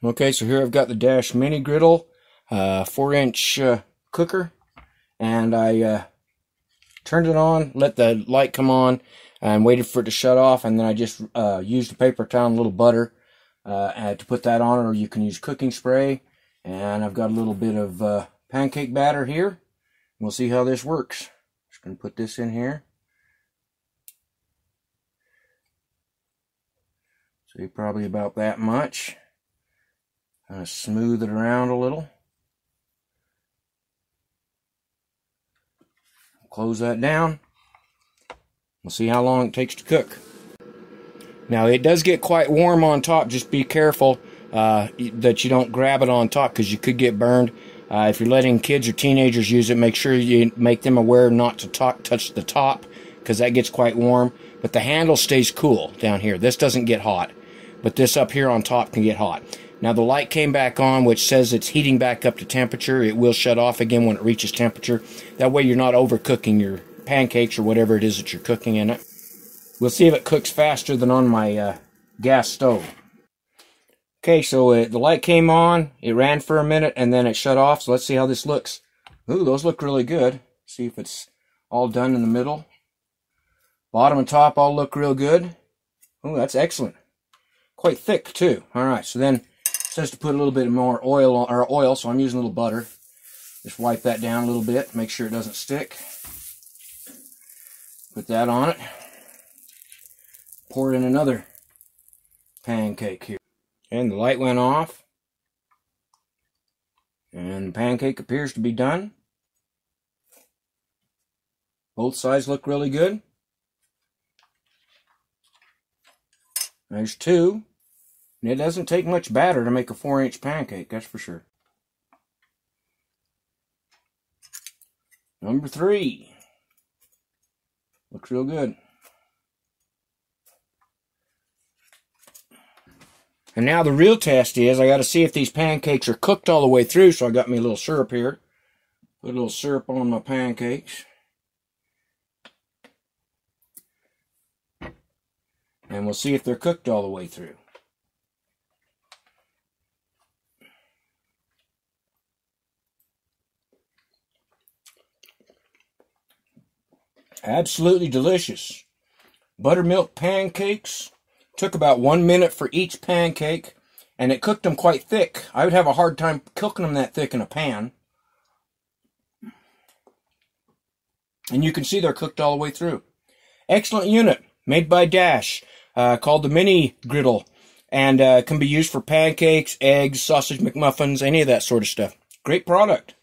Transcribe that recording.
Okay, so here I've got the Dash Mini Griddle, 4-inch cooker, and I turned it on, let the light come on, and waited for it to shut off, and then I just used a paper towel and a little butter to put that on it, or you can use cooking spray. And I've got a little bit of pancake batter here. We'll see how this works. Just going to put this in here. See, probably about that much. Kind of smooth it around a little. Close that down. We'll see how long it takes to cook. Now it does get quite warm on top. Just be careful that you don't grab it on top, because you could get burned. If you're letting kids or teenagers use it, make sure you make them aware not to touch the top, because that gets quite warm. But the handle stays cool down here. This doesn't get hot, but this up here on top can get hot. Now the light came back on, which says it's heating back up to temperature. It will shut off again when it reaches temperature. That way you're not overcooking your pancakes or whatever it is that you're cooking in it. We'll see if it cooks faster than on my gas stove. Okay, so the light came on, it ran for a minute, and then it shut off. So let's see how this looks. Ooh, those look really good. See if it's all done in the middle. Bottom and top all look real good. Ooh, that's excellent. Quite thick too. All right, so then it says to put a little bit more oil, so I'm using a little butter. Just wipe that down a little bit, make sure it doesn't stick. Put that on it. Pour in another pancake here. And the light went off. And the pancake appears to be done. Both sides look really good. There's two. And it doesn't take much batter to make a 4-inch pancake, that's for sure. Number 3. Looks real good. And now the real test is, I got to see if these pancakes are cooked all the way through, so I got me a little syrup here. Put a little syrup on my pancakes. And we'll see if they're cooked all the way through. Absolutely delicious. Buttermilk pancakes. Took about 1 minute for each pancake, and it cooked them quite thick. I would have a hard time cooking them that thick in a pan. And you can see they're cooked all the way through. Excellent unit, made by Dash, called the Mini Griddle, and can be used for pancakes, eggs, sausage McMuffins, any of that sort of stuff. Great product.